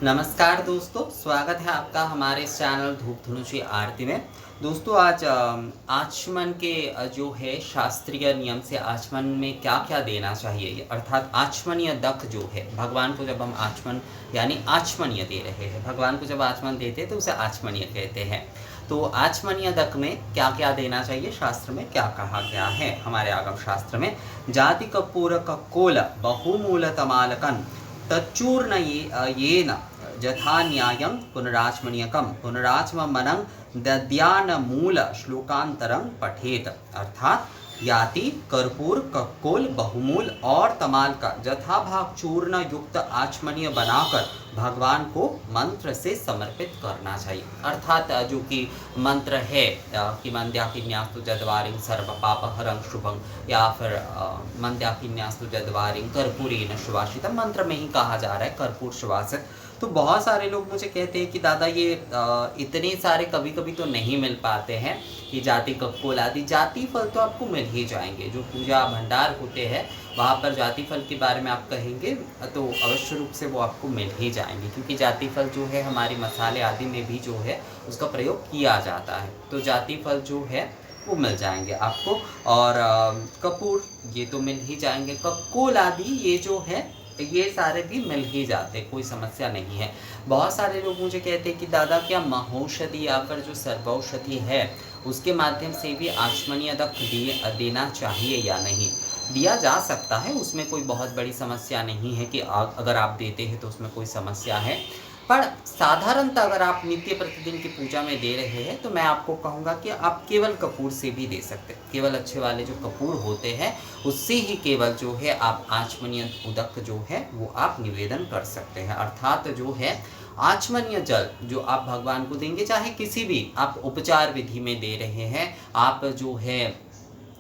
नमस्कार दोस्तों, स्वागत है आपका हमारे इस चैनल धूप धनुषी आरती में। दोस्तों आज आचमन के जो है शास्त्रीय नियम से आचमन में क्या-क्या देना चाहिए, अर्थात आचमनीय दक जो है, भगवान को जब हम आचमन यानी आचमनीय दे रहे हैं, भगवान को जब आचमन देते हैं तो उसे आचमनीय कहते हैं। तो आचमनीय दक में क्या-क्या देना चाहिए, शास्त्र में क्या कहा गया है, हमारे आगम शास्त्र में जाति कपूर कक्कोल बहुमूल तमालकन तच्चूर्ण येन यथा न्यायं पुनराचमनीयकं पुनराचमनं दद्यान्मूल श्लोकांतरं पठेत। अर्थात याति कर्पूर कक्कोल बहुमूल और तमाल का यथा भाग चूर्ण युक्त आचमनीय बनाकर भगवान को मंत्र से समर्पित करना चाहिए। अर्थात जो कि मंत्र है कि मंद्याकिन्यास्तु जद्वारिं सर्व पापहरं शुभं, या फिर मंद्याकिन्यास्तु जद्वारिं कर्पूरेण सुवासितम, मंत्र में ही कहा जा रहा है कर्पूर सुवासित। तो बहुत सारे लोग मुझे कहते हैं कि दादा ये इतने सारे कभी कभी तो नहीं मिल पाते हैं कि जाति कक्कोल आदि। जाति फल तो आपको मिल ही जाएंगे, जो पूजा भंडार होते हैं वहाँ पर जाति फल के बारे में आप कहेंगे तो अवश्य रूप से वो आपको मिल ही जाएंगे, क्योंकि जाति फल जो है हमारे मसाले आदि में भी जो है उसका प्रयोग किया जाता है। तो जाति फल जो है वो मिल जाएंगे आपको, और कपूर ये तो मिल ही जाएंगे, कक्कोल आदि ये जो है ये सारे भी मिल ही जाते, कोई समस्या नहीं है। बहुत सारे लोग मुझे कहते हैं कि दादा क्या महौषधि या फिर जो सर्वौषधि है उसके माध्यम से भी आचमनीय दक देना चाहिए या नहीं। दिया जा सकता है, उसमें कोई बहुत बड़ी समस्या नहीं है कि अगर आप देते हैं तो उसमें कोई समस्या है। पर साधारणतः अगर आप नित्य प्रतिदिन की पूजा में दे रहे हैं तो मैं आपको कहूँगा कि आप केवल कपूर से भी दे सकते हैं। केवल अच्छे वाले जो कपूर होते हैं उससे ही केवल जो है आप आचमनीय उदक जो है वो आप निवेदन कर सकते हैं। अर्थात जो है आचमनीय जल जो आप भगवान को देंगे, चाहे किसी भी आप उपचार विधि में दे रहे हैं, आप जो है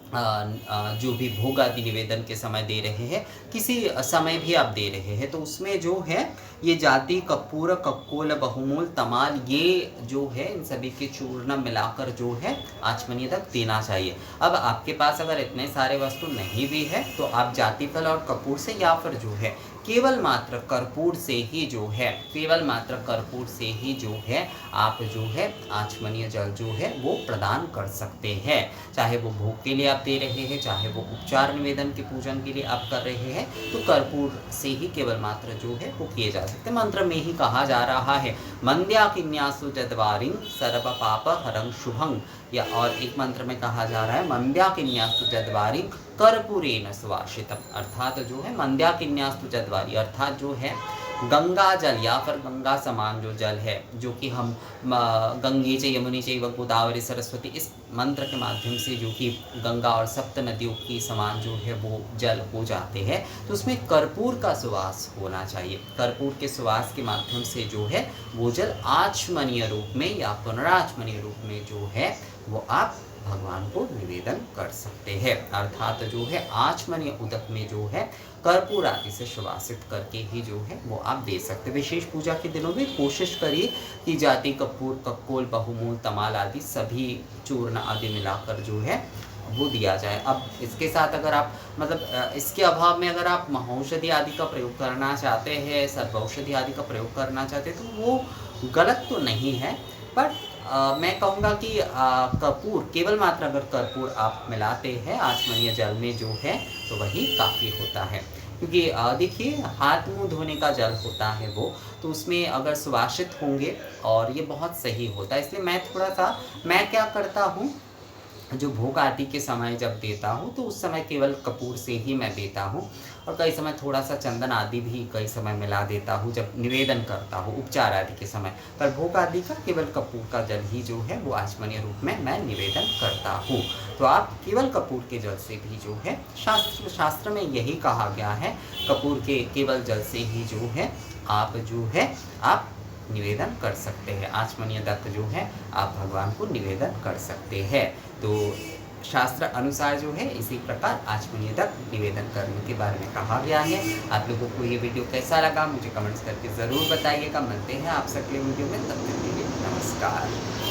जो भी भोग आदि निवेदन के समय दे रहे हैं, किसी समय भी आप दे रहे हैं, तो उसमें जो है ये जाति कपूर कक्कोल बहुमूल तमाल ये जो है इन सभी के चूर्ण मिलाकर जो है आचमनीय तक देना चाहिए। अब आपके पास अगर इतने सारे वस्तु नहीं भी है तो आप जाति फल और कपूर से या फिर जो है केवल मात्र कर्पूर से ही जो है, केवल मात्र कर्पूर से ही जो है आप जो है आचमनीय जल जो है वो प्रदान कर सकते हैं। चाहे वो भोग के लिए आप दे रहे हैं, चाहे वो उपचार निवेदन के पूजन के लिए आप कर रहे हैं, तो कर्पूर से ही केवल मात्र जो है वो किए जा सकते। मंत्र में ही कहा जा रहा है मंद्याकिन्यासु जद्वारिं सर्व पाप हरं शुभं, या और एक मंत्र में कहा जा रहा है मंद्याकिन्यास्तु जद्वारिं कर्पूरेण सुवासितम। अर्थात जो है मंद्याकिन्यास्तु जद्वारी अर्थात जो है गंगा जल या फिर गंगा समान जो जल है, जो कि हम गंगे च यमुने चैव गोदावरी सरस्वती इस मंत्र के माध्यम से जो कि गंगा और सप्त नदियों की समान जो है वो जल हो जाते हैं, तो उसमें कर्पूर का सुवास होना चाहिए। कर्पूर के सुवास के माध्यम से जो है वो जल आचमनीय रूप में या पुनराचमनीय रूप में जो है वो आप भगवान को निवेदन कर सकते हैं। अर्थात जो है आचमनीय उदक में जो है कर्पूर आदि से सुवासित करके ही जो है वो आप दे सकते हैं। विशेष पूजा के दिनों में कोशिश करिए कि जाति कपूर कक्कोल बहुमूल तमाल आदि सभी चूर्ण आदि मिलाकर जो है वो दिया जाए। अब इसके साथ अगर आप मतलब इसके अभाव में अगर आप महौषधि आदि का प्रयोग करना चाहते हैं, सर्वौषधि आदि का प्रयोग करना चाहते हैं तो वो गलत तो नहीं है, पर मैं कहूँगा कि कपूर केवल मात्र अगर कर्पूर आप मिलाते हैं आचमनीय जल में जो है तो वही काफ़ी होता है। क्योंकि देखिए हाथ मुंह धोने का जल होता है वो, तो उसमें अगर सुवासित होंगे और ये बहुत सही होता है। इसलिए मैं क्या करता हूँ, जो भोग आदि के समय जब देता हूँ तो उस समय केवल कपूर से ही मैं देता हूँ, और कई समय थोड़ा सा चंदन आदि भी कई समय मिला देता हूँ जब निवेदन करता हूँ उपचार आदि के समय। पर भोग आदि का केवल कपूर का जल ही जो है वो आचमनीय रूप में मैं निवेदन करता हूँ। तो आप केवल कपूर के जल से भी जो है शास्त्र में यही कहा गया है, कपूर के केवल जल से ही जो है आप निवेदन कर सकते हैं। आचमनीय दत्त जो है आप भगवान को निवेदन कर सकते हैं। तो शास्त्र अनुसार जो है इसी प्रकार आचमनीय दत्त निवेदन करने के बारे में कहा गया है। आप लोगों को ये वीडियो कैसा लगा मुझे कमेंट्स करके ज़रूर बताइएगा। मिलते हैं आप सबके वीडियो में, तब तक के लिए नमस्कार।